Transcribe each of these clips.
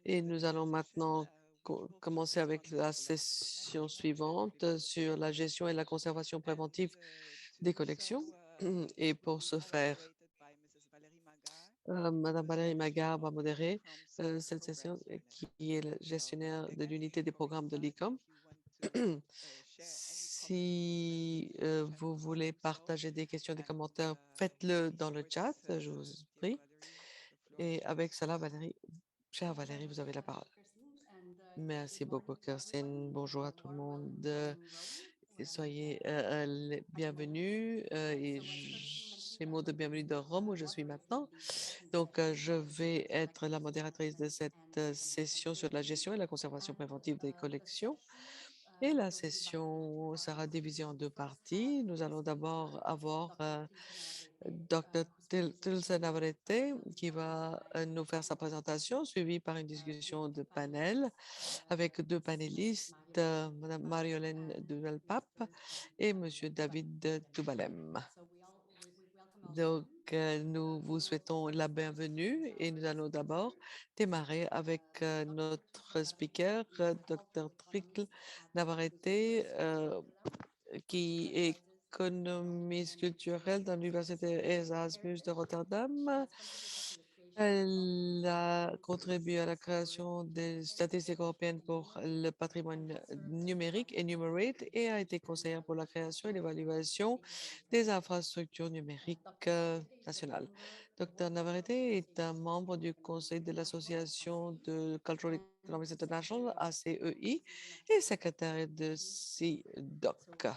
Et nous allons maintenant commencer avec la session suivante sur la gestion et la conservation préventive des collections. Et pour ce faire, Madame Valérie Magard va modérer cette session qui est le gestionnaire de l'unité des programmes de l'ICOM. Si vous voulez partager des questions, des commentaires, faites-le dans le chat, je vous prie. Et avec cela, Valérie, chère Valérie, vous avez la parole. Merci beaucoup, Kirsten. Bonjour à tout le monde. Et soyez les bienvenus. Et ces mots de bienvenue de Rome où je suis maintenant. Donc, je vais être la modératrice de cette session sur la gestion et la conservation préventive des collections. Et la session sera divisée en deux parties. Nous allons d'abord avoir Dr. Tilsa Navarrete qui va nous faire sa présentation, suivie par une discussion de panel avec deux panélistes, Mme Mariolène Duval-Pape et M. David Toubalem. Donc, nous vous souhaitons la bienvenue et nous allons d'abord démarrer avec notre speaker, Dr. Trickle Navarrete, qui est économiste culturelle dans l'Université Erasmus de Rotterdam. Elle a contribué à la création des statistiques européennes pour le patrimoine numérique, Enumerate, et a été conseillère pour la création et l'évaluation des infrastructures numériques nationales. Dr. Navarrete est un membre du conseil de l'Association de Cultural Economics International, ACEI, et secrétaire de CIDOC.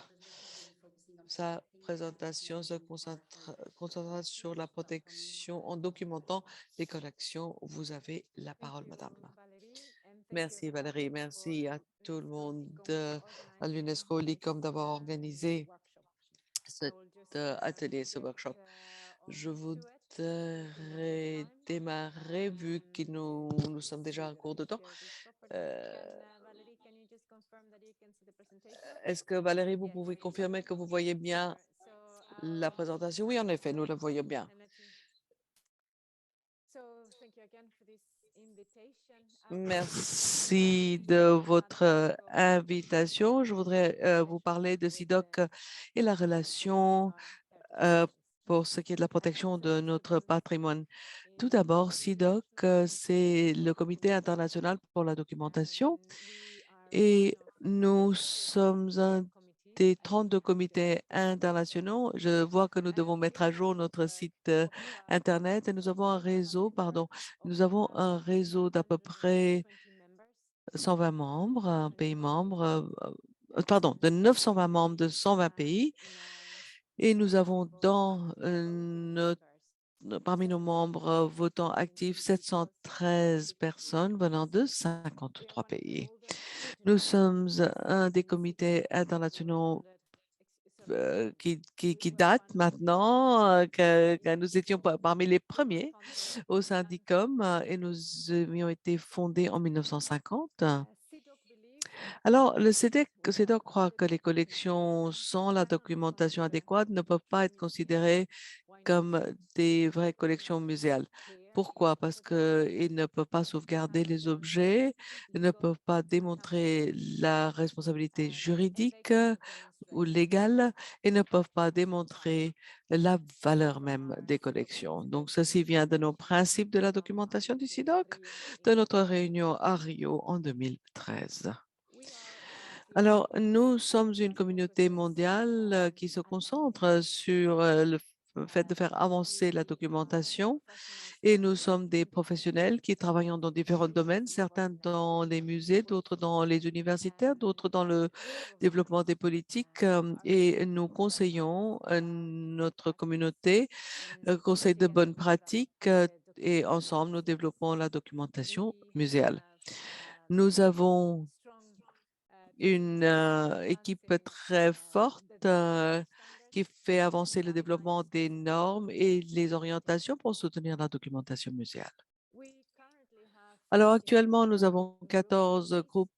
Sa présentation se concentrera sur la protection en documentant les collections. Vous avez la parole, madame. Merci Valérie, merci à tout le monde à l'UNESCO, l'ICOM d'avoir organisé cet atelier, ce workshop. Je voudrais démarrer vu que nous sommes déjà en cours de temps. Est-ce que Valérie, vous pouvez confirmer que vous voyez bien la présentation? Oui, en effet, nous la voyons bien. Merci de votre invitation. Je voudrais vous parler de SIDOC et la relation pour ce qui est de la protection de notre patrimoine. Tout d'abord, SIDOC, c'est le Comité international pour la documentation et nous sommes un des 32 comités internationaux. Je vois que nous devons mettre à jour notre site Internet et nous avons un réseau, d'à peu près 120 membres, un pays membre, de 920 membres de 120 pays. Et nous avons parmi nos membres votants actifs 713 personnes venant de 53 pays. Nous sommes un des comités internationaux qui date maintenant, que nous étions parmi les premiers au sein d'ICOM et nous avions été fondés en 1950. Alors, le CEDOC croit que les collections sans la documentation adéquate ne peuvent pas être considérées comme des vraies collections muséales. Pourquoi? Parce qu'ils ne peuvent pas sauvegarder les objets, ils ne peuvent pas démontrer la responsabilité juridique ou légale et ne peuvent pas démontrer la valeur même des collections. Donc, ceci vient de nos principes de la documentation du SIDOC, de notre réunion à Rio en 2013. Alors, nous sommes une communauté mondiale qui se concentre sur le fait de faire avancer la documentation et nous sommes des professionnels qui travaillent dans différents domaines, certains dans les musées, d'autres dans les universités, d'autres dans le développement des politiques et nous conseillons notre communauté, conseil de bonnes pratiques et ensemble nous développons la documentation muséale. Nous avons une équipe très forte qui fait avancer le développement des normes et les orientations pour soutenir la documentation muséale. Alors actuellement, nous avons 14 groupes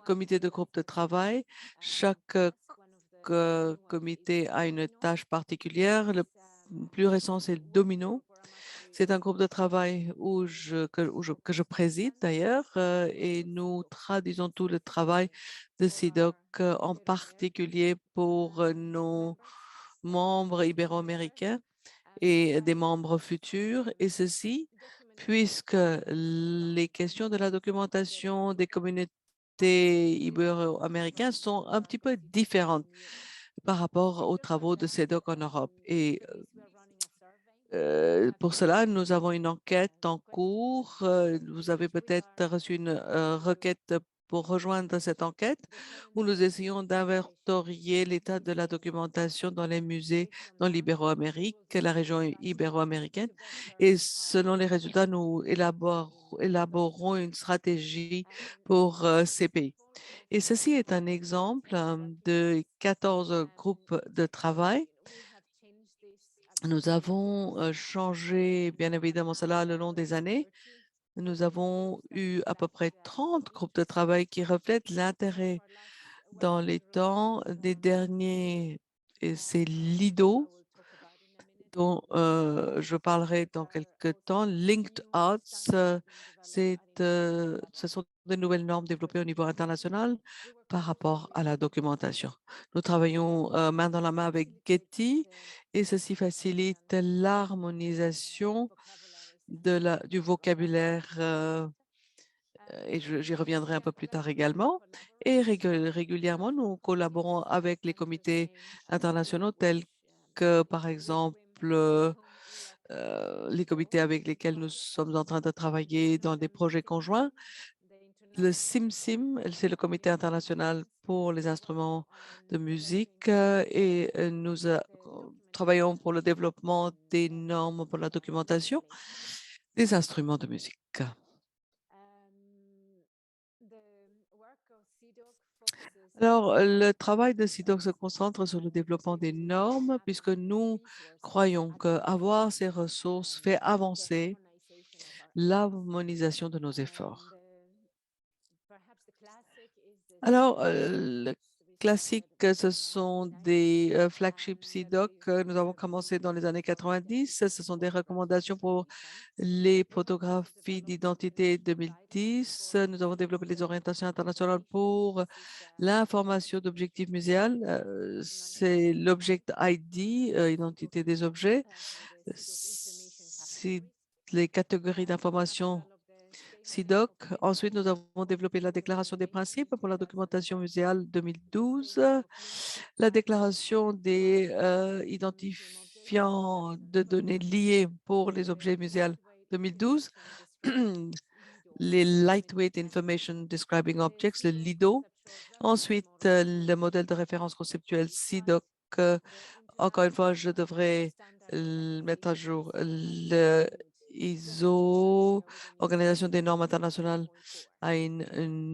comités de groupes de travail. Chaque comité a une tâche particulière. Le plus récent, c'est le domino. C'est un groupe de travail que je préside d'ailleurs et nous traduisons tout le travail de SIDOC, en particulier pour nos membres ibéro-américains et des membres futurs, et ceci puisque les questions de la documentation des communautés ibéro-américaines sont un petit peu différentes par rapport aux travaux de CEDOC en Europe. Et pour cela, nous avons une enquête en cours. Vous avez peut-être reçu une requête pour rejoindre cette enquête où nous essayons d'inventorier l'état de la documentation dans les musées dans l'Ibéro-Amérique, la région ibéro-américaine. Et selon les résultats, nous élaborerons une stratégie pour ces pays. Et ceci est un exemple de 14 groupes de travail. Nous avons changé, bien évidemment, cela le long des années. Nous avons eu à peu près 30 groupes de travail qui reflètent l'intérêt dans les temps des derniers, et c'est Lido, dont je parlerai dans quelques temps. Linked Arts, ce sont des nouvelles normes développées au niveau international par rapport à la documentation. Nous travaillons main dans la main avec Getty et ceci facilite l'harmonisation du vocabulaire et j'y reviendrai un peu plus tard également. Et régulièrement, nous collaborons avec les comités internationaux tels que, par exemple, les comités avec lesquels nous sommes en train de travailler dans des projets conjoints. Le CIMSIM, c'est le Comité international pour les instruments de musique et nous travaillons pour le développement des normes pour la documentation des instruments de musique. Alors, le travail de CIDOC se concentre sur le développement des normes puisque nous croyons qu'avoir ces ressources fait avancer l'harmonisation de nos efforts. Alors, le classique, ce sont des flagships CIDOC. Nous avons commencé dans les années 90. Ce sont des recommandations pour les photographies d'identité 2010. Nous avons développé les orientations internationales pour l'information d'objectifs muséal. C'est l'Object ID, identité des objets. C'est les catégories d'information SIDOC. Ensuite, nous avons développé la déclaration des principes pour la documentation muséale 2012, la déclaration des identifiants de données liées pour les objets muséals 2012, les Lightweight Information Describing Objects, le LIDO. Ensuite, le modèle de référence conceptuel SIDOC. Encore une fois, je devrais mettre à jour le ISO, Organisation des normes internationales, a une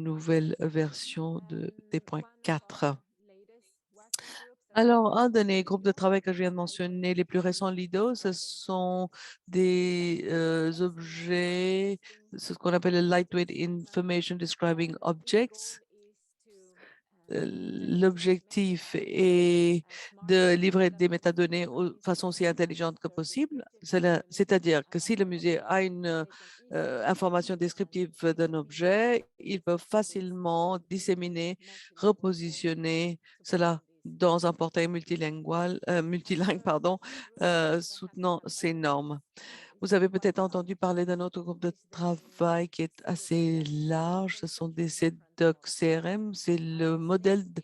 nouvelle version des points 4. Alors, un des groupes de travail que je viens de mentionner, les plus récents LIDO, ce sont des objets, ce qu'on appelle le Lightweight Information Describing Objects. L'objectif est de livrer des métadonnées de façon aussi intelligente que possible. C'est-à-dire que si le musée a une information descriptive d'un objet, il peut facilement disséminer, repositionner cela dans un portail multilingue, pardon, soutenant ces normes. Vous avez peut-être entendu parler d'un autre groupe de travail qui est assez large. Ce sont des CEDOC CRM. C'est le modèle de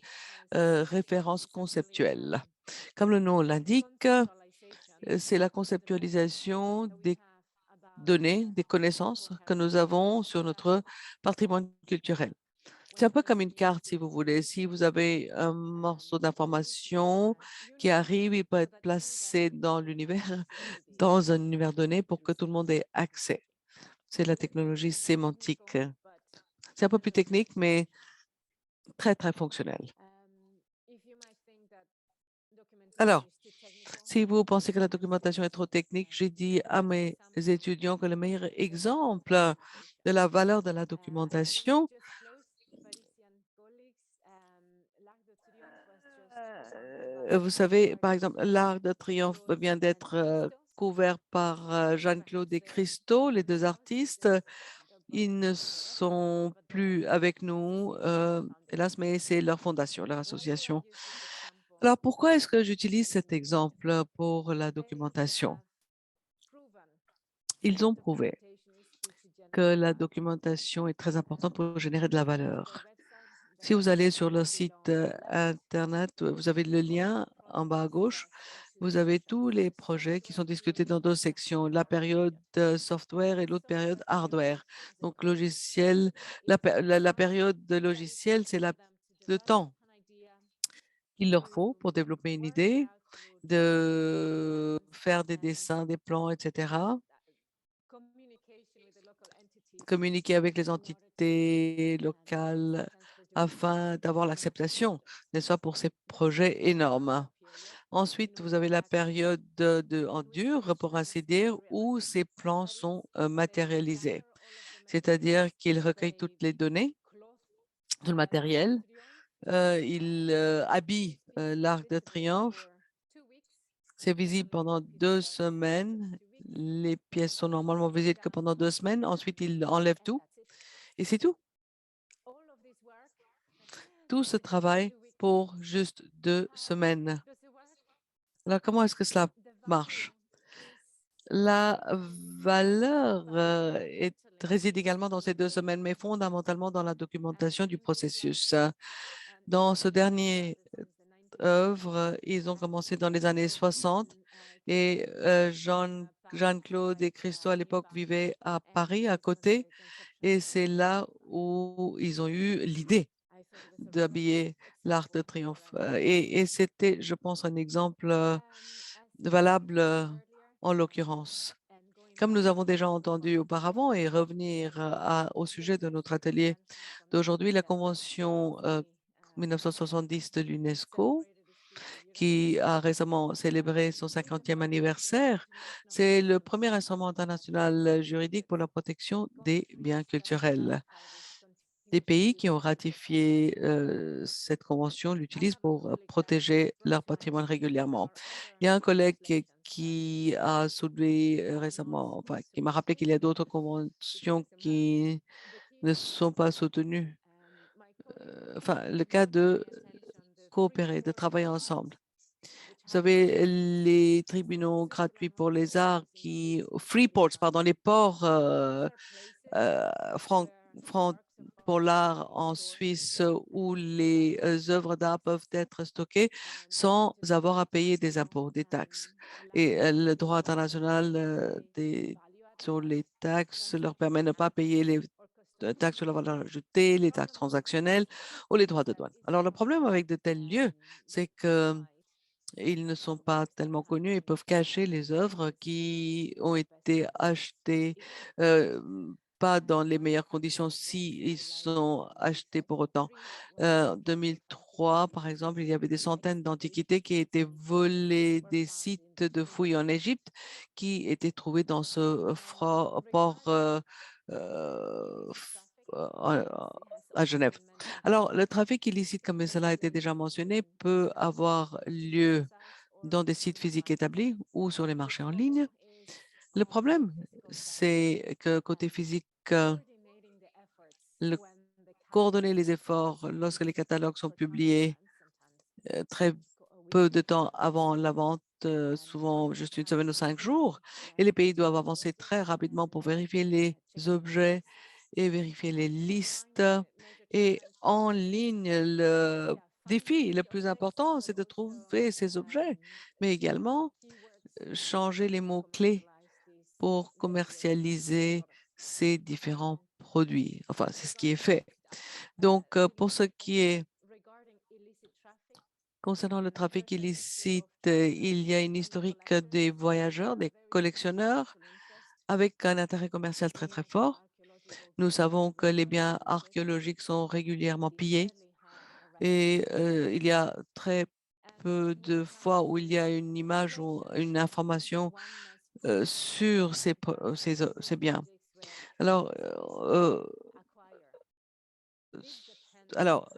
référence conceptuelle. Comme le nom l'indique, c'est la conceptualisation des données, des connaissances que nous avons sur notre patrimoine culturel. C'est un peu comme une carte, si vous voulez. Si vous avez un morceau d'information qui arrive, il peut être placé dans l'univers, dans un univers donné pour que tout le monde ait accès. C'est la technologie sémantique. C'est un peu plus technique, mais très, très fonctionnel. Alors, si vous pensez que la documentation est trop technique, j'ai dit à mes étudiants que le meilleur exemple de la valeur de la documentation, vous savez, par exemple, l'Arc de Triomphe vient d'être découverts par Jeanne-Claude et Christo, les deux artistes. Ils ne sont plus avec nous, hélas, mais c'est leur fondation, leur association. Alors, pourquoi est-ce que j'utilise cet exemple pour la documentation? Ils ont prouvé que la documentation est très importante pour générer de la valeur. Si vous allez sur leur site Internet, vous avez le lien en bas à gauche. Vous avez tous les projets qui sont discutés dans deux sections, la période software et l'autre période hardware. Donc, logiciel, la période de logiciel, c'est le temps qu'il leur faut pour développer une idée, de faire des dessins, des plans, etc., communiquer avec les entités locales afin d'avoir l'acceptation, n'est-ce pas, pour ces projets énormes. Ensuite, vous avez la période en dur, pour ainsi dire, où ces plans sont matérialisés, c'est-à-dire qu'ils recueillent toutes les données, tout le matériel, ils habillent l'Arc de Triomphe. C'est visible pendant 2 semaines. Les pièces sont normalement visibles que pendant 2 semaines. Ensuite, ils enlèvent tout et c'est tout. Tout ce travail pour juste 2 semaines. Alors, comment est-ce que cela marche? La valeur réside également dans ces 2 semaines, mais fondamentalement dans la documentation du processus. Dans ce dernier œuvre, ils ont commencé dans les années 60 et Jeanne-Claude et Christo à l'époque vivaient à Paris, à côté, et c'est là où ils ont eu l'idée d'habiller l'Arc de Triomphe. Et c'était, je pense, un exemple valable en l'occurrence. Comme nous avons déjà entendu auparavant et revenir au sujet de notre atelier d'aujourd'hui, la Convention 1970 de l'UNESCO, qui a récemment célébré son 50e anniversaire, c'est le premier instrument international juridique pour la protection des biens culturels. Des pays qui ont ratifié cette convention l'utilisent pour protéger leur patrimoine régulièrement. Il y a un collègue qui a soulevé récemment, enfin, qui m'a rappelé qu'il y a d'autres conventions qui ne sont pas soutenues. Enfin, le cas de coopérer, de travailler ensemble. Vous avez les tribunaux gratuits pour les arts free ports, pardon, les ports francs pour l'art en Suisse où les œuvres d'art peuvent être stockées sans avoir à payer des impôts, des taxes. Et le droit international sur les taxes leur permet de ne pas payer les taxes sur la valeur ajoutée, les taxes transactionnelles ou les droits de douane. Alors, le problème avec de tels lieux, c'est que ils ne sont pas tellement connus et peuvent cacher les œuvres qui ont été achetées pas dans les meilleures conditions si ils sont achetés pour autant. En 2003, par exemple, il y avait des centaines d'antiquités qui étaient volées des sites de fouilles en Égypte qui étaient trouvés dans ce port à Genève. Alors, le trafic illicite, comme cela a été déjà mentionné, peut avoir lieu dans des sites physiques établis ou sur les marchés en ligne. Le problème, c'est que côté physique, le coordonner les efforts lorsque les catalogues sont publiés très peu de temps avant la vente, souvent juste une semaine ou 5 jours, et les pays doivent avancer très rapidement pour vérifier les objets et vérifier les listes. Et en ligne, le défi le plus important, c'est de trouver ces objets, mais également changer les mots-clés pour commercialiser ces différents produits. Enfin, c'est ce qui est fait. Donc, pour ce qui est concernant le trafic illicite, il y a une historique des voyageurs, des collectionneurs, avec un intérêt commercial très, très fort. Nous savons que les biens archéologiques sont régulièrement pillés et il y a très peu de fois où il y a une image ou une information sur ces biens. Alors, alors,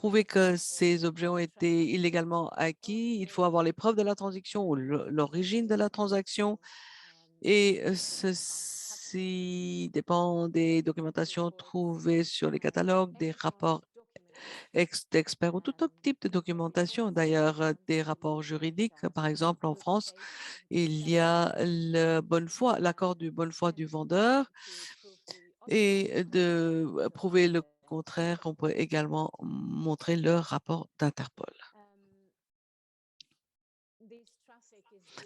prouver que ces objets ont été illégalement acquis, il faut avoir les preuves de la transaction ou l'origine de la transaction. Et ceci dépend des documentations trouvées sur les catalogues, des rapports d'experts ou tout autre type de documentation. D'ailleurs, des rapports juridiques. Par exemple, en France, il y a l'accord de bonne foi du vendeur et de prouver le contraire, on peut également montrer le rapport d'Interpol.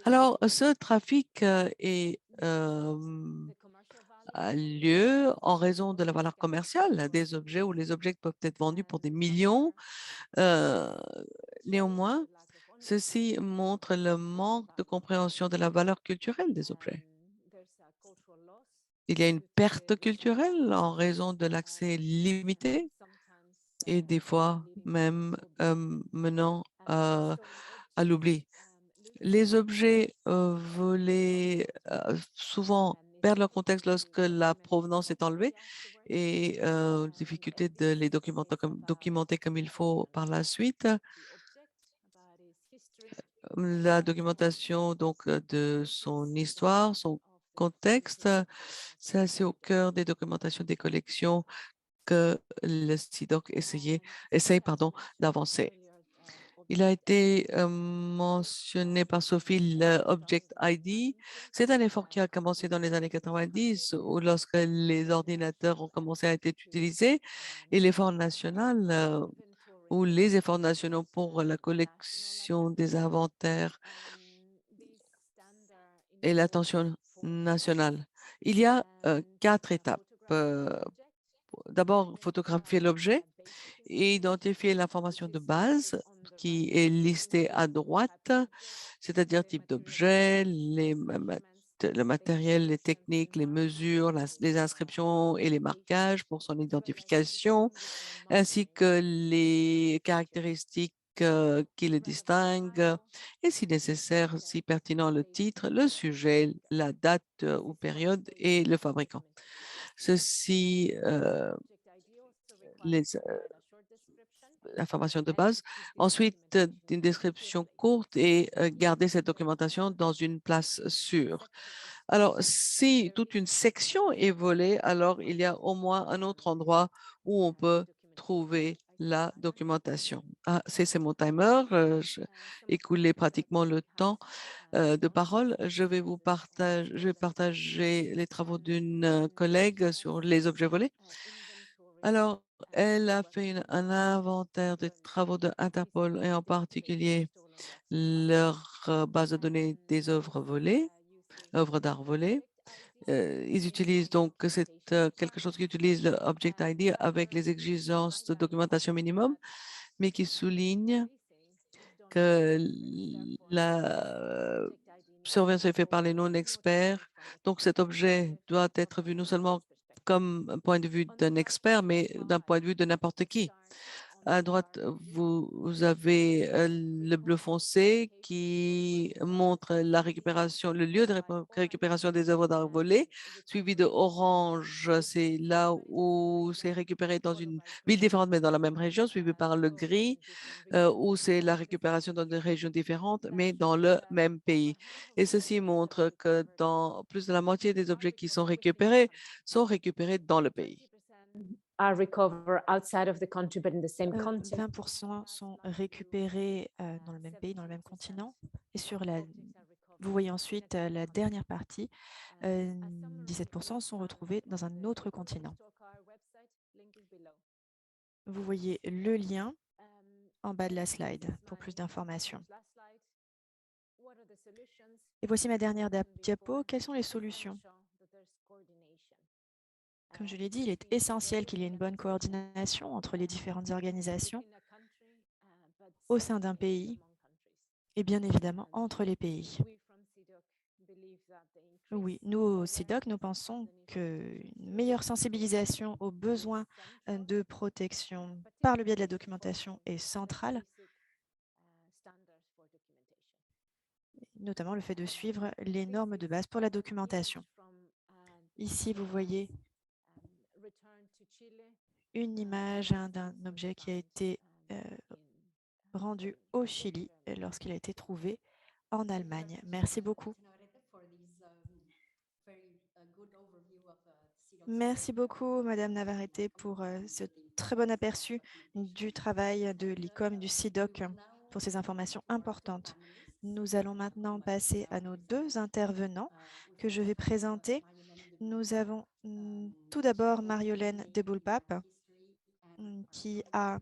Alors, ce trafic a lieu en raison de la valeur commerciale des objets ou les objets peuvent être vendus pour des millions. Euh, Néanmoins, ceci montre le manque de compréhension de la valeur culturelle des objets. Il y a une perte culturelle en raison de l'accès limité et des fois même menant à l'oubli. Les objets volés souvent perdent leur contexte lorsque la provenance est enlevée et difficulté de les documenter comme il faut par la suite. La documentation donc de son histoire, son contexte, c'est assez au cœur des documentations des collections que le CIDOC essaye d'avancer. Il a été mentionné par Sophie, le Object ID. C'est un effort qui a commencé dans les années 90 ou lorsque les ordinateurs ont commencé à être utilisés et l'effort national ou les efforts nationaux pour la collection des inventaires et l'attention nationale. Il y a 4 étapes. D'abord, photographier l'objet et identifier l'information de base qui est listée à droite, c'est-à-dire type d'objet, le matériel, les techniques, les mesures, les inscriptions et les marquages pour son identification, ainsi que les caractéristiques qui le distinguent et, si nécessaire, si pertinent, le titre, le sujet, la date ou période et le fabricant. Ceci, les informations de base. Ensuite, une description courte et garder cette documentation dans une place sûre. Alors, si toute une section est volée, alors il y a au moins un autre endroit où on peut trouver la documentation. Ah, c'est mon timer. J'ai écoulé pratiquement le temps de parole. Je vais partager les travaux d'une collègue sur les objets volés. Alors, elle a fait un inventaire des travaux de Interpol et en particulier leur base de données des œuvres volées, œuvres d'art volées. Ils utilisent donc, c'est quelque chose qui utilise le Object ID avec les exigences de documentation minimum, mais qui souligne que la surveillance est faite par les non-experts. Donc, cet objet doit être vu non seulement comme un point de vue d'un expert, mais d'un point de vue de n'importe qui. À droite, vous avez le bleu foncé qui montre la récupération, le lieu de récupération des œuvres d'art volées, suivi de orange, c'est là où c'est récupéré dans une ville différente mais dans la même région, suivi par le gris, où c'est la récupération dans des régions différentes mais dans le même pays. Et ceci montre que dans plus de la moitié des objets qui sont récupérés dans le pays. Are recovered outside of the country, but in the same continent. 20% sont récupérés dans le même pays, dans le même continent. Et vous voyez ensuite la dernière partie, 17% sont retrouvés dans un autre continent. Vous voyez le lien en bas de la slide pour plus d'informations. Et voici ma dernière diapo. Quelles sont les solutions? Comme je l'ai dit, il est essentiel qu'il y ait une bonne coordination entre les différentes organisations au sein d'un pays et bien évidemment entre les pays. Oui, nous, au CIDOC, nous pensons qu'une meilleure sensibilisation aux besoins de protection par le biais de la documentation est centrale, notamment le fait de suivre les normes de base pour la documentation. Ici, vous voyez une image d'un objet qui a été rendu au Chili lorsqu'il a été trouvé en Allemagne. Merci beaucoup. Merci beaucoup, Madame Navarrete, pour ce très bon aperçu du travail de l'ICOM et du CIDOC pour ces informations importantes. Nous allons maintenant passer à nos deux intervenants que je vais présenter. Nous avons tout d'abord Mariolène Deboulpap, qui a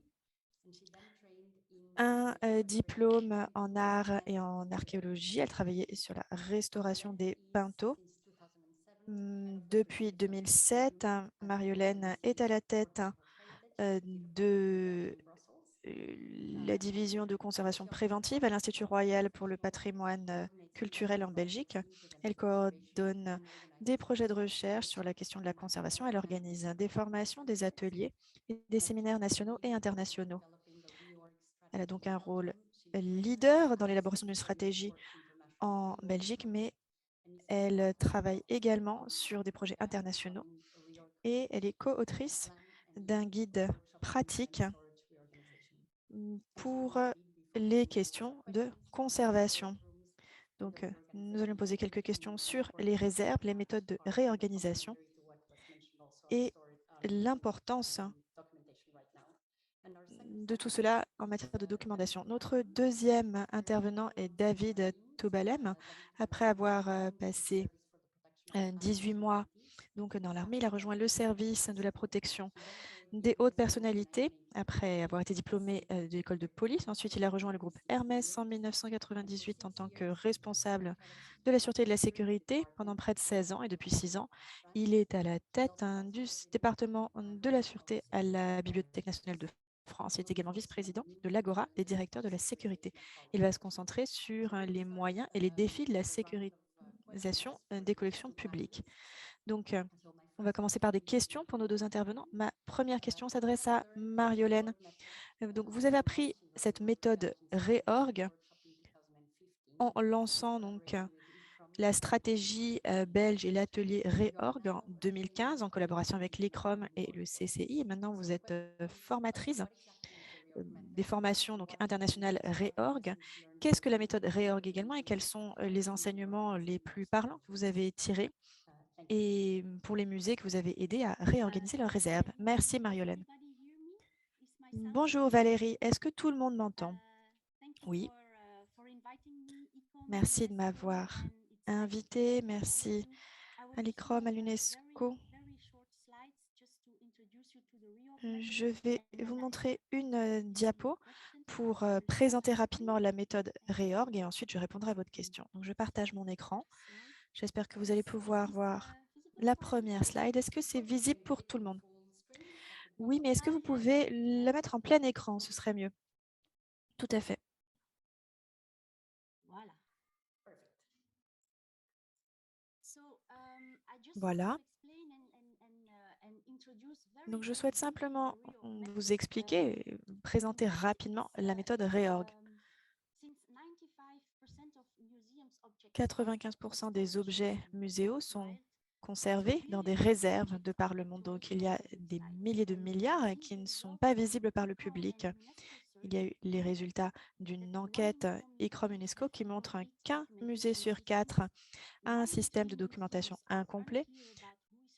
un diplôme en art et en archéologie. Elle travaillait sur la restauration des pintos. Depuis 2007, Mariolène est à la tête de la division de conservation préventive à l'Institut royal pour le patrimoine culturel en Belgique. Elle coordonne des projets de recherche sur la question de la conservation. Elle organise des formations, des ateliers et des séminaires nationaux et internationaux. Elle a donc un rôle leader dans l'élaboration d'une stratégie en Belgique, mais elle travaille également sur des projets internationaux et elle est co-autrice d'un guide pratique pour les questions de conservation. Donc, nous allons poser quelques questions sur les réserves, les méthodes de réorganisation et l'importance de tout cela en matière de documentation. Notre deuxième intervenant est David Toubalem. Après avoir passé 18 mois donc, dans l'armée, il a rejoint le service de la protection des hautes personnalités après avoir été diplômé de l'école de police. Ensuite, il a rejoint le groupe Hermès en 1998 en tant que responsable de la sûreté et de la sécurité pendant près de 16 ans. Et depuis 6 ans, il est à la tête du département de la sûreté à la Bibliothèque nationale de France. Il est également vice-président de l'Agora des directeurs de la sécurité. Il va se concentrer sur les moyens et les défis de la sécurisation des collections publiques. Donc, on va commencer par des questions pour nos deux intervenants. Ma première question s'adresse à Mariolène. Donc, vous avez appris cette méthode REORG en lançant donc la stratégie belge et l'atelier REORG en 2015 en collaboration avec l'ICROM et le CCI. Et maintenant, vous êtes formatrice des formations donc, internationales REORG. Qu'est-ce que la méthode REORG également et quels sont les enseignements les plus parlants que vous avez tirés et pour les musées que vous avez aidé à réorganiser leurs réserves? Merci, Mariolène. Bonjour, Valérie. Est-ce que tout le monde m'entend? Oui. Merci de m'avoir invitée. Merci à l'ICROM, à l'UNESCO. Je vais vous montrer une diapo pour présenter rapidement la méthode REORG et ensuite je répondrai à votre question. Donc, je partage mon écran. J'espère que vous allez pouvoir voir la première slide. Est-ce que c'est visible pour tout le monde? Oui, mais est-ce que vous pouvez la mettre en plein écran? Ce serait mieux. Tout à fait. Voilà. Donc, je souhaite simplement vous expliquer et présenter rapidement la méthode REORG. 95% des objets muséaux sont conservés dans des réserves de par le monde. Donc, il y a des milliers de milliards qui ne sont pas visibles par le public. Il y a eu les résultats d'une enquête ICROM UNESCO qui montre qu'un musée sur 4 a un système de documentation incomplet.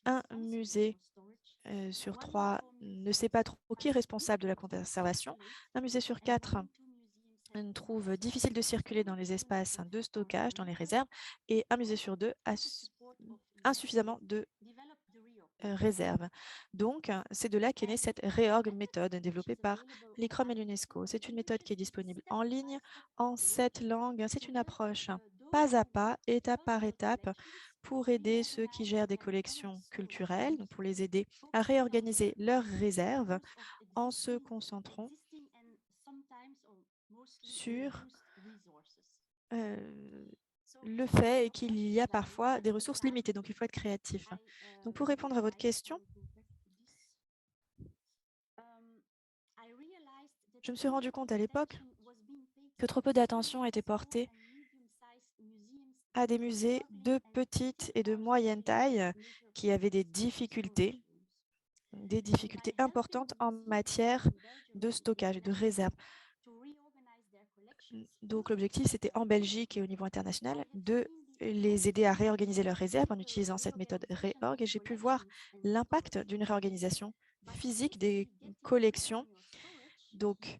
Un musée sur 3 ne sait pas trop qui est responsable de la conservation. Un musée sur 4 trouve difficile de circuler dans les espaces de stockage, dans les réserves, et un musée sur 2 a insuffisamment de réserves. Donc, c'est de là qu'est née cette REORG méthode développée par l'ICROM et l'UNESCO. C'est une méthode qui est disponible en ligne en 7 langues. C'est une approche pas à pas, étape par étape, pour aider ceux qui gèrent des collections culturelles, donc pour les aider à réorganiser leurs réserves en se concentrant sur le fait qu'il y a parfois des ressources limitées, donc il faut être créatif. Donc, pour répondre à votre question, je me suis rendu compte à l'époque que trop peu d'attention était portée à des musées de petite et de moyenne taille qui avaient des difficultés des difficultés importantes en matière de stockage et de réserve. Donc, l'objectif, c'était en Belgique et au niveau international de les aider à réorganiser leurs réserves en utilisant cette méthode Reorg. Et j'ai pu voir l'impact d'une réorganisation physique des collections. Donc,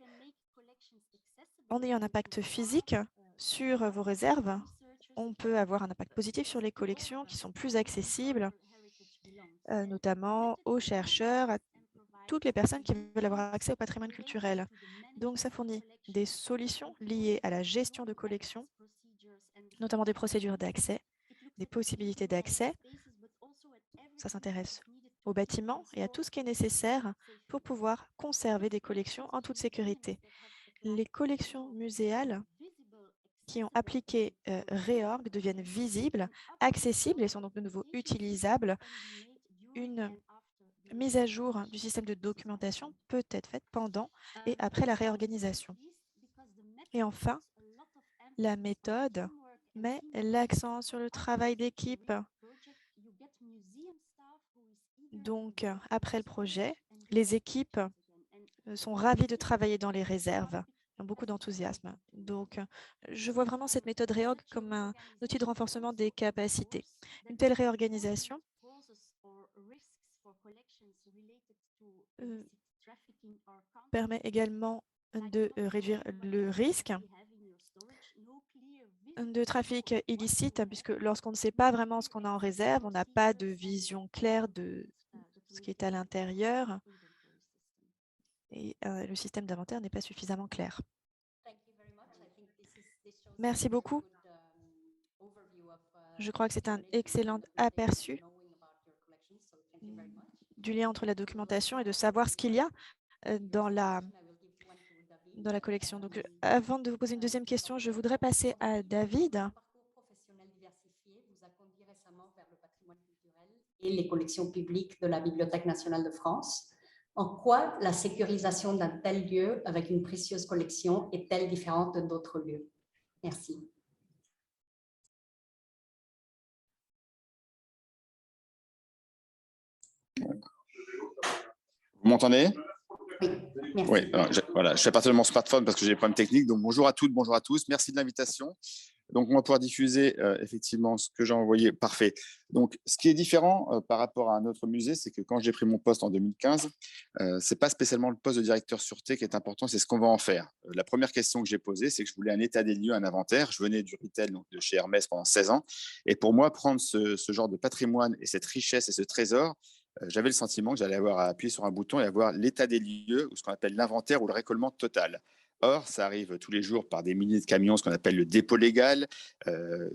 en ayant un impact physique sur vos réserves, on peut avoir un impact positif sur les collections qui sont plus accessibles, notamment aux chercheurs, à toutes les personnes qui veulent avoir accès au patrimoine culturel. Donc, ça fournit des solutions liées à la gestion de collections, notamment des procédures d'accès, des possibilités d'accès. Ça s'intéresse aux bâtiments et à tout ce qui est nécessaire pour pouvoir conserver des collections en toute sécurité. Les collections muséales qui ont appliqué Reorg deviennent visibles, accessibles et sont donc de nouveau utilisables. Une mise à jour du système de documentation peut être faite pendant et après la réorganisation. Et enfin, la méthode met l'accent sur le travail d'équipe. Donc, après le projet, les équipes sont ravies de travailler dans les réserves. Ils ont beaucoup d'enthousiasme. Donc, je vois vraiment cette méthode Reorg comme un outil de renforcement des capacités. Une telle réorganisation permet également de réduire le risque de trafic illicite, puisque lorsqu'on ne sait pas vraiment ce qu'on a en réserve, on n'a pas de vision claire de ce qui est à l'intérieur et le système d'inventaire n'est pas suffisamment clair. Merci beaucoup. Je crois que c'est un excellent aperçu du lien entre la documentation et de savoir ce qu'il y a dans la collection. Donc, avant de vous poser une deuxième question, je voudrais passer à David. Et les collections publiques de la Bibliothèque nationale de France. En quoi la sécurisation d'un tel lieu avec une précieuse collection est-elle différente d'autres lieux? Merci. Vous m'entendez? Oui, merci. Oui, voilà, je fais partir de mon smartphone parce que j'ai des problèmes techniques. Donc, bonjour à toutes, bonjour à tous. Merci de l'invitation. Donc, on va pouvoir diffuser effectivement ce que j'ai envoyé. Parfait. Donc, ce qui est différent par rapport à un autre musée, c'est que quand j'ai pris mon poste en 2015, ce n'est pas spécialement le poste de directeur sûreté qui est important, c'est ce qu'on va en faire. La première question que j'ai posée, c'est que je voulais un état des lieux, un inventaire. Je venais du retail, donc de chez Hermès pendant 16 ans. Et pour moi, prendre ce genre de patrimoine et cette richesse et ce trésor, j'avais le sentiment que j'allais avoir à appuyer sur un bouton et avoir l'état des lieux, ou ce qu'on appelle l'inventaire ou le récolement total. Or, ça arrive tous les jours par des milliers de camions, ce qu'on appelle le dépôt légal,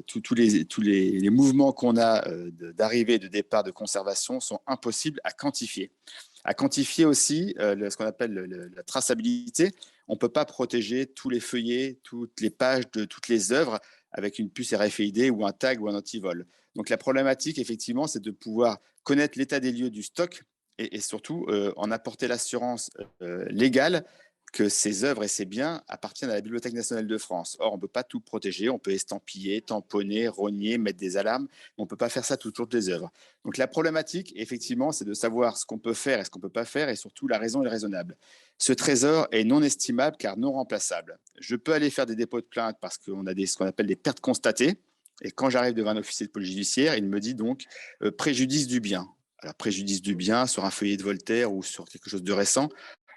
tous les mouvements qu'on a d'arrivée et de départ de conservation sont impossibles à quantifier. À quantifier aussi ce qu'on appelle la traçabilité. On ne peut pas protéger tous les feuillets, toutes les pages de toutes les œuvres avec une puce RFID ou un tag ou un antivol. Donc la problématique, effectivement, c'est de pouvoir connaître l'état des lieux du stock et surtout en apporter l'assurance légale que ces œuvres et ces biens appartiennent à la Bibliothèque nationale de France. Or, on ne peut pas tout protéger, on peut estampiller, tamponner, rogner, mettre des alarmes, mais on ne peut pas faire ça toutes les œuvres. Donc la problématique, effectivement, c'est de savoir ce qu'on peut faire et ce qu'on ne peut pas faire, et surtout la raison est raisonnable. Ce trésor est non estimable car non remplaçable. Je peux aller faire des dépôts de plainte parce qu'on a ce qu'on appelle des pertes constatées, et quand j'arrive devant un officier de police judiciaire, il me dit donc préjudice du bien. Alors préjudice du bien sur un feuillet de Voltaire ou sur quelque chose de récent,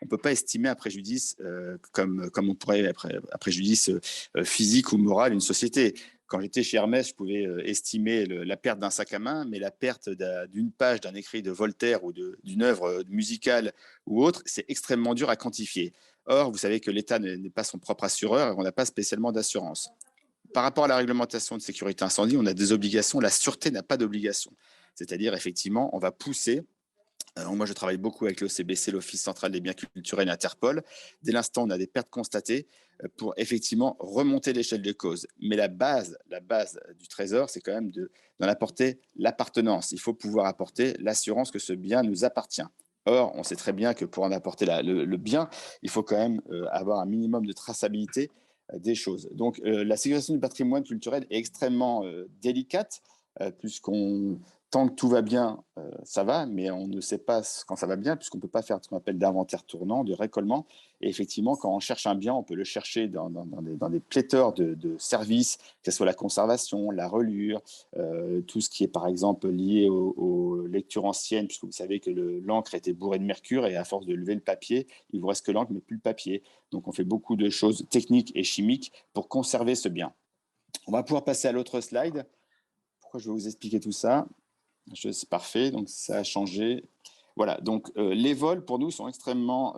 on ne peut pas estimer un préjudice comme on pourrait un préjudice physique ou moral d'une société. Quand j'étais chez Hermès, je pouvais estimer la perte d'un sac à main, mais la perte d'une page d'un écrit de Voltaire ou d'une œuvre musicale ou autre, c'est extrêmement dur à quantifier. Or, vous savez que l'État n'est pas son propre assureur et on n'a pas spécialement d'assurance. Par rapport à la réglementation de sécurité incendie, on a des obligations. La sûreté n'a pas d'obligation. C'est-à-dire, effectivement, on va pousser. Moi, je travaille beaucoup avec l'OCBC, l'Office central des biens culturels et Interpol. Dès l'instant où on a des pertes constatées, pour effectivement remonter l'échelle de cause. Mais la base du trésor, c'est quand même d'en apporter l'appartenance. Il faut pouvoir apporter l'assurance que ce bien nous appartient. Or, on sait très bien que pour en apporter le bien, il faut quand même avoir un minimum de traçabilité des choses. Donc, la sécurisation du patrimoine culturel est extrêmement délicate Tant que tout va bien, ça va, mais on ne sait pas quand ça va bien, puisqu'on ne peut pas faire ce qu'on appelle d'inventaire tournant, de récollement. Et effectivement, quand on cherche un bien, on peut le chercher dans des pléthores de services, que ce soit la conservation, la relure, tout ce qui est par exemple lié aux lectures anciennes, puisque vous savez que l'encre était bourrée de mercure et à force de lever le papier, il vous reste que l'encre, mais plus le papier. Donc on fait beaucoup de choses techniques et chimiques pour conserver ce bien. On va pouvoir passer à l'autre slide. Pourquoi je vais vous expliquer tout ça? C'est parfait, donc ça a changé. Voilà, donc les vols pour nous sont extrêmement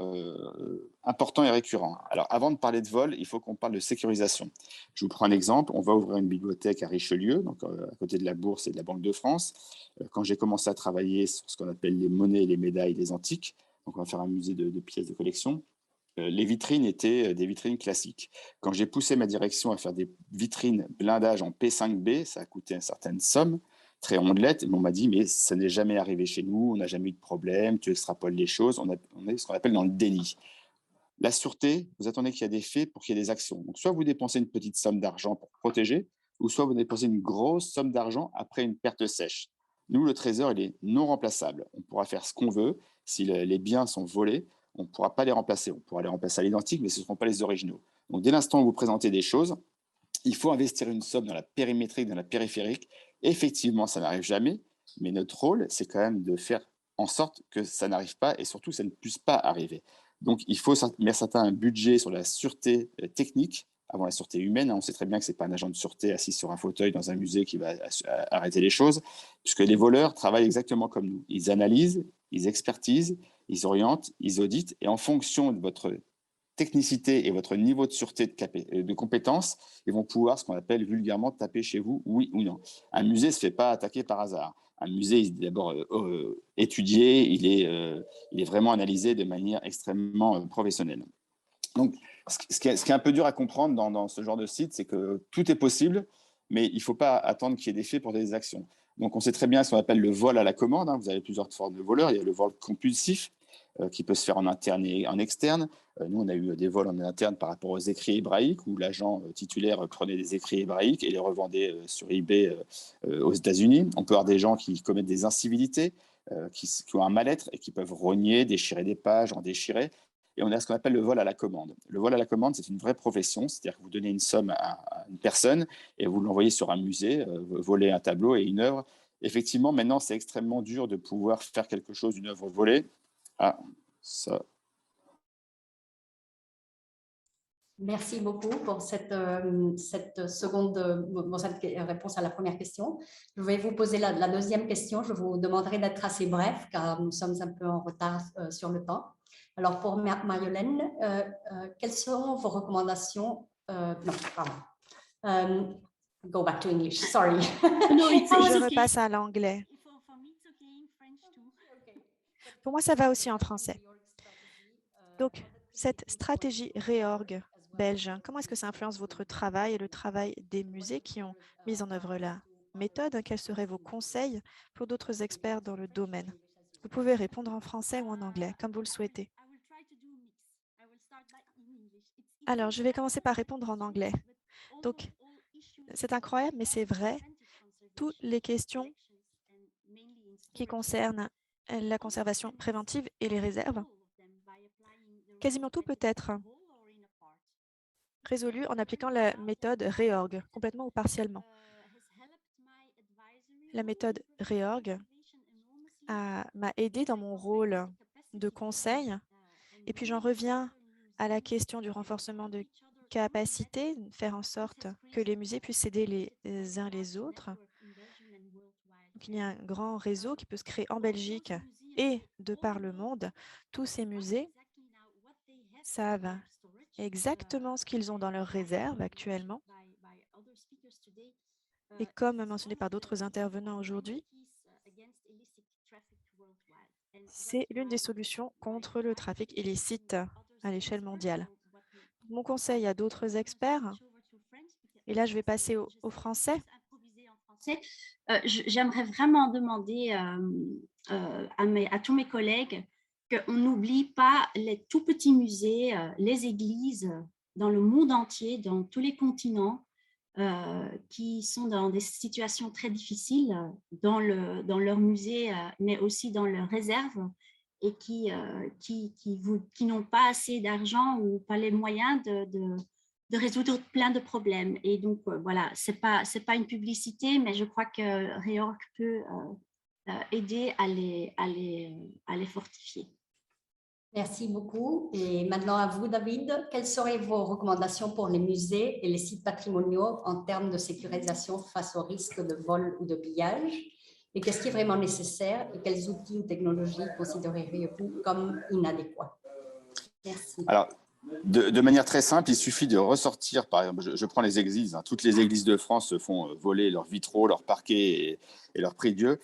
importants et récurrents. Alors avant de parler de vol, il faut qu'on parle de sécurisation. Je vous prends un exemple, on va ouvrir une bibliothèque à Richelieu, donc à côté de la Bourse et de la Banque de France. Quand j'ai commencé à travailler sur ce qu'on appelle les monnaies, les médailles, les antiques, donc on va faire un musée de pièces de collection, les vitrines étaient des vitrines classiques. Quand j'ai poussé ma direction à faire des vitrines blindage en P5B, ça a coûté une certaine somme, très rondelette, et on m'a dit, mais ça n'est jamais arrivé chez nous, on n'a jamais eu de problème, tu extrapoles les choses, on est ce qu'on appelle dans le déni. La sûreté, vous attendez qu'il y ait des faits pour qu'il y ait des actions. Donc, soit vous dépensez une petite somme d'argent pour protéger, ou soit vous dépensez une grosse somme d'argent après une perte sèche. Nous, le trésor, il est non remplaçable. On pourra faire ce qu'on veut. Si les biens sont volés, on ne pourra pas les remplacer. On pourra les remplacer à l'identique, mais ce ne seront pas les originaux. Donc, dès l'instant où vous présentez des choses, il faut investir une somme dans la périmétrique, dans la périphérique. Effectivement, ça n'arrive jamais, mais notre rôle, c'est quand même de faire en sorte que ça n'arrive pas et surtout que ça ne puisse pas arriver. Donc, il faut mettre un budget sur la sûreté technique avant la sûreté humaine. On sait très bien que ce n'est pas un agent de sûreté assis sur un fauteuil dans un musée qui va arrêter les choses, puisque les voleurs travaillent exactement comme nous. Ils analysent, ils expertisent, ils orientent, ils auditent, et en fonction de votre technicité et votre niveau de sûreté de compétence, ils vont pouvoir, ce qu'on appelle vulgairement, taper chez vous, oui ou non. Un musée ne se fait pas attaquer par hasard. Un musée, il est d'abord étudié, il est vraiment analysé de manière extrêmement professionnelle. Donc, ce qui est un peu dur à comprendre dans ce genre de site, c'est que tout est possible, mais il ne faut pas attendre qu'il y ait des faits pour des actions. Donc, on sait très bien ce qu'on appelle le vol à la commande. Vous avez plusieurs formes de voleurs. Il y a le vol compulsif, qui peut se faire en interne et en externe. Nous, on a eu des vols en interne par rapport aux écrits hébraïques, où l'agent titulaire prenait des écrits hébraïques et les revendait sur eBay aux États-Unis. On peut avoir des gens qui commettent des incivilités, qui ont un mal-être et qui peuvent rogner, déchirer des pages, en déchirer. Et on a ce qu'on appelle le vol à la commande. Le vol à la commande, c'est une vraie profession, c'est-à-dire que vous donnez une somme à une personne et vous l'envoyez sur un musée, voler un tableau et une œuvre. Effectivement, maintenant, c'est extrêmement dur de pouvoir faire quelque chose d'une œuvre volée. Ah, ça. Merci beaucoup pour cette réponse à la première question. Je vais vous poser la deuxième question. Je vous demanderai d'être assez bref car nous sommes un peu en retard sur le temps. Alors pour Marjolaine, quelles sont vos recommandations? Non, pardon. Go back to English, sorry. No, je repasse à l'anglais. Pour moi, ça va aussi en français. Donc, cette stratégie réorg belge, comment est-ce que ça influence votre travail et le travail des musées qui ont mis en œuvre la méthode? Quels seraient vos conseils pour d'autres experts dans le domaine? Vous pouvez répondre en français ou en anglais, comme vous le souhaitez. Alors, je vais commencer par répondre en anglais. Donc, c'est incroyable, mais c'est vrai. Toutes les questions qui concernent la conservation préventive et les réserves, quasiment tout peut être résolu en appliquant la méthode REORG, complètement ou partiellement. La méthode REORG m'a aidé dans mon rôle de conseil. Et puis j'en reviens à la question du renforcement de capacité, faire en sorte que les musées puissent s'aider les uns les autres. Donc, il y a un grand réseau qui peut se créer en Belgique et de par le monde. Tous ces musées savent exactement ce qu'ils ont dans leurs réserves actuellement. Et comme mentionné par d'autres intervenants aujourd'hui, c'est l'une des solutions contre le trafic illicite à l'échelle mondiale. Mon conseil à d'autres experts, et là je vais passer au français. J'aimerais vraiment demander à tous mes collègues qu'on n'oublie pas les tout petits musées, les églises dans le monde entier, dans tous les continents, qui sont dans des situations très difficiles dans leur musée, mais aussi dans leurs réserves, et qui n'ont pas assez d'argent ou pas les moyens de résoudre plein de problèmes. Et donc, voilà, c'est pas une publicité, mais je crois que Reorg peut aider à les fortifier. Merci beaucoup. Et maintenant à vous, David. Quelles seraient vos recommandations pour les musées et les sites patrimoniaux en termes de sécurisation face au risque de vol ou de pillage? Et qu'est-ce qui est vraiment nécessaire et quels outils ou technologies considéreriez-vous comme inadéquats? Merci. Alors, de manière très simple, il suffit de ressortir, par exemple, je prends les églises, hein, toutes les églises de France se font voler leurs vitraux, leurs parquets et leurs prie-dieu.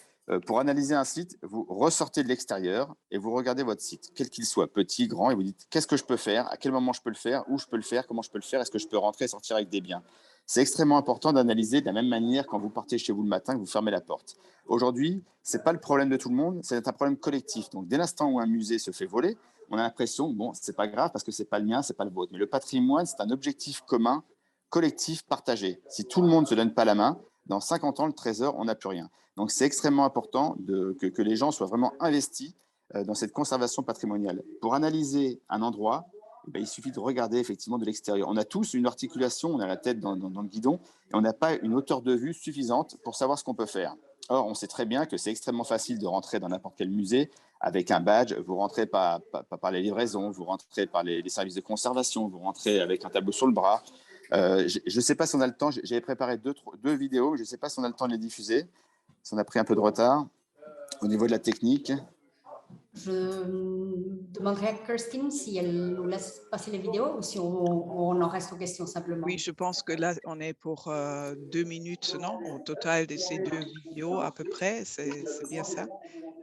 Pour analyser un site, vous ressortez de l'extérieur et vous regardez votre site, quel qu'il soit, petit, grand, et vous dites qu'est-ce que je peux faire, à quel moment je peux le faire, où je peux le faire, comment je peux le faire, est-ce que je peux rentrer et sortir avec des biens. C'est extrêmement important d'analyser de la même manière quand vous partez chez vous le matin, que vous fermez la porte. Aujourd'hui, ce n'est pas le problème de tout le monde, c'est un problème collectif. Donc, dès l'instant où un musée se fait voler, on a l'impression que bon, ce n'est pas grave parce que ce n'est pas le mien, ce n'est pas le vôtre. Mais le patrimoine, c'est un objectif commun, collectif, partagé. Si tout le monde ne se donne pas la main, dans 50 ans, le trésor, on n'a plus rien. Donc, c'est extrêmement important que les gens soient vraiment investis dans cette conservation patrimoniale. Pour analyser un endroit, il suffit de regarder effectivement de l'extérieur. On a tous une articulation, on a la tête dans le guidon, et on n'a pas une hauteur de vue suffisante pour savoir ce qu'on peut faire. Or, on sait très bien que c'est extrêmement facile de rentrer dans n'importe quel musée avec un badge. Vous rentrez par les livraisons, vous rentrez par les services de conservation, vous rentrez avec un tableau sur le bras. Je ne sais pas si on a le temps, j'avais préparé deux vidéos, mais je ne sais pas si on a le temps de les diffuser, si on a pris un peu de retard au niveau de la technique. Je demanderai à Kirsten si elle nous laisse passer les vidéos ou si on en reste aux questions simplement. Oui, je pense que là, on est pour 2 minutes, non? Au total de ces 2 vidéos à peu près, c'est bien ça?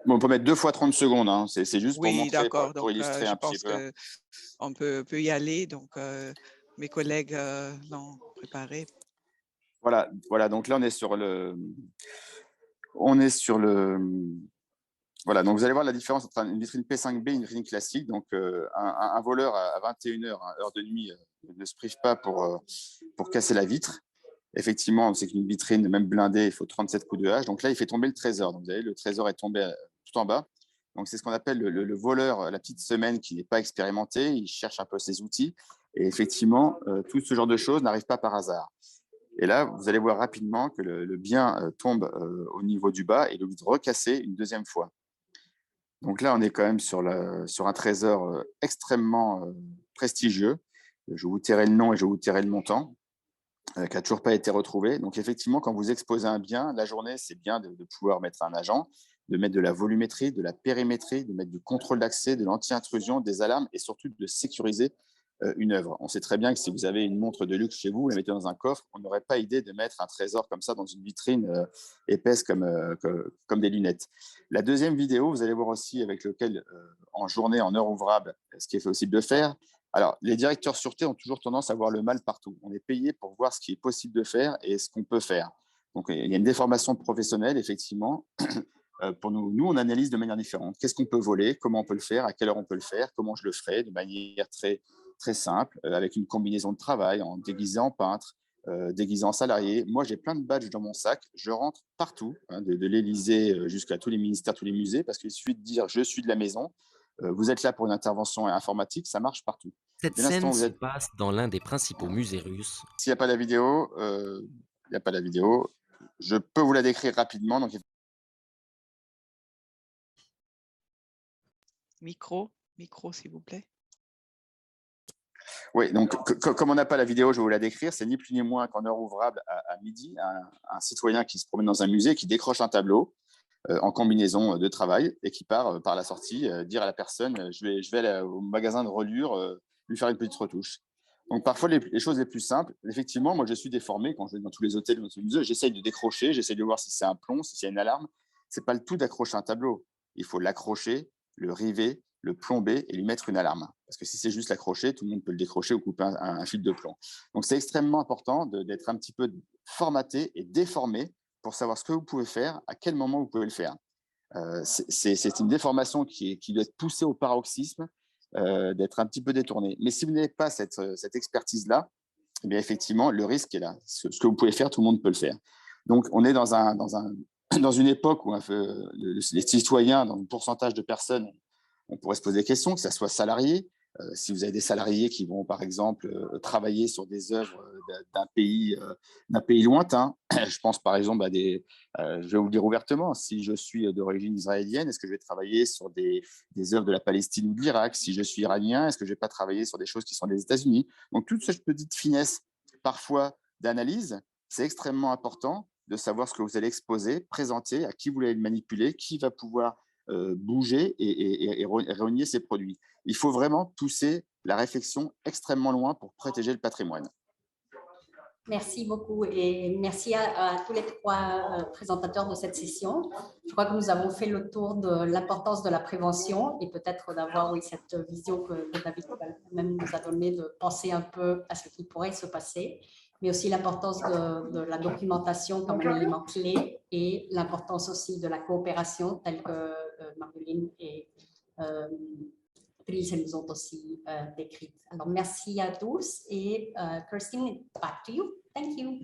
Bon, on peut mettre 2 fois 30 secondes, hein. C'est juste pour Oui, montrer, d'accord. pour Donc, illustrer je un petit pense peu. qu'on peut y aller. Donc, mes collègues l'ont préparé. Voilà, donc là, on est sur le... Voilà, donc vous allez voir la différence entre une vitrine P5B et une vitrine classique. Donc, un voleur à 21h, heure de nuit, ne se prive pas pour casser la vitre. Effectivement, c'est qu'une vitrine, même blindée, il faut 37 coups de hache. Donc là, il fait tomber le trésor. Donc, vous voyez, le trésor est tombé tout en bas. Donc, c'est ce qu'on appelle le voleur, la petite semaine qui n'est pas expérimenté. Il cherche un peu ses outils. Et effectivement, tout ce genre de choses n'arrive pas par hasard. Et là, vous allez voir rapidement que le bien tombe au niveau du bas et il est obligé de recasser une deuxième fois. Donc là, on est quand même sur un trésor extrêmement prestigieux. Je vous tairai le nom et je vous tairai le montant, qui n'a toujours pas été retrouvé. Donc effectivement, quand vous exposez un bien, la journée, c'est bien de pouvoir mettre un agent, de mettre de la volumétrie, de la périmétrie, de mettre du contrôle d'accès, de l'anti-intrusion, des alarmes et surtout de sécuriser une œuvre. On sait très bien que si vous avez une montre de luxe chez vous, vous la mettez dans un coffre, on n'aurait pas idée de mettre un trésor comme ça dans une vitrine épaisse comme des lunettes. La deuxième vidéo, vous allez voir aussi avec lequel, en journée, en heure ouvrable, ce qui est possible de faire. Alors, les directeurs sûreté ont toujours tendance à voir le mal partout. On est payé pour voir ce qui est possible de faire et ce qu'on peut faire. Donc, il y a une déformation professionnelle, effectivement. Pour nous, on analyse de manière différente. Qu'est-ce qu'on peut voler? Comment on peut le faire? À quelle heure on peut le faire? Comment je le ferai? De manière très, très simple, avec une combinaison de travail, en déguisé en peintre, déguisé en salarié. Moi, j'ai plein de badges dans mon sac. Je rentre partout, hein, de l'Élysée jusqu'à tous les ministères, tous les musées, parce qu'il suffit de dire « je suis de la maison ». Vous êtes là pour une intervention informatique, ça marche partout. Cette scène se passe dans l'un des principaux musées russes. S'il n'y a pas la vidéo, il n'y a pas la vidéo. Je peux vous la décrire rapidement. Donc... Micro, s'il vous plaît. Oui, donc comme on n'a pas la vidéo, je vais vous la décrire. C'est ni plus ni moins qu'en heure ouvrable à midi, un citoyen qui se promène dans un musée, qui décroche un tableau en combinaison de travail et qui part par la sortie dire à la personne je vais aller au magasin de reliure lui faire une petite retouche. Donc parfois les choses les plus simples, effectivement, moi je suis déformé quand je vais dans tous les hôtels, dans tous les musées, j'essaye de décrocher, j'essaye de voir si c'est un plomb, si c'est une alarme. C'est pas le tout d'accrocher un tableau. Il faut l'accrocher, le river, le plomber et lui mettre une alarme. Parce que si c'est juste l'accrocher, tout le monde peut le décrocher ou couper un fil de plomb. Donc c'est extrêmement important d'être un petit peu formaté et déformé pour savoir ce que vous pouvez faire, à quel moment vous pouvez le faire. C'est une déformation qui doit être poussée au paroxysme, d'être un petit peu détournée. Mais si vous n'avez pas cette expertise-là, eh bien, effectivement, le risque est là. Ce que vous pouvez faire, tout le monde peut le faire. Donc, on est dans une époque où les citoyens, dans un pourcentage de personnes, on pourrait se poser des questions, que ce soit salariés. Si vous avez des salariés qui vont, par exemple, travailler sur des œuvres d'un pays lointain, je pense par exemple à je vais vous le dire ouvertement, si je suis d'origine israélienne, est-ce que je vais travailler sur des œuvres de la Palestine ou de l'Irak? Si je suis iranien, est-ce que je ne vais pas travailler sur des choses qui sont des États-Unis? Donc, toute cette petite finesse, parfois, d'analyse, c'est extrêmement important de savoir ce que vous allez exposer, présenter, à qui vous allez le manipuler, qui va pouvoir bouger et renier ses produits. Il faut vraiment pousser la réflexion extrêmement loin pour protéger le patrimoine. Merci beaucoup et merci à tous les trois présentateurs de cette session. Je crois que nous avons fait le tour de l'importance de la prévention et peut-être d'avoir cette vision que David même nous a donnée de penser un peu à ce qui pourrait se passer, mais aussi l'importance de la documentation comme un élément clé et l'importance aussi de la coopération telle que Marjoleine et Therese nous ont aussi décrite. Alors, merci à tous et Kirsten, back to you. Thank you.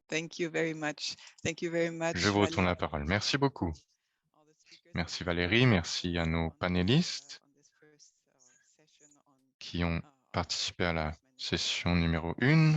Thank you very much. Thank you very much. Je vous retourne la parole. Merci beaucoup. Merci Valérie, merci à nos panélistes qui ont participé à la session numéro 1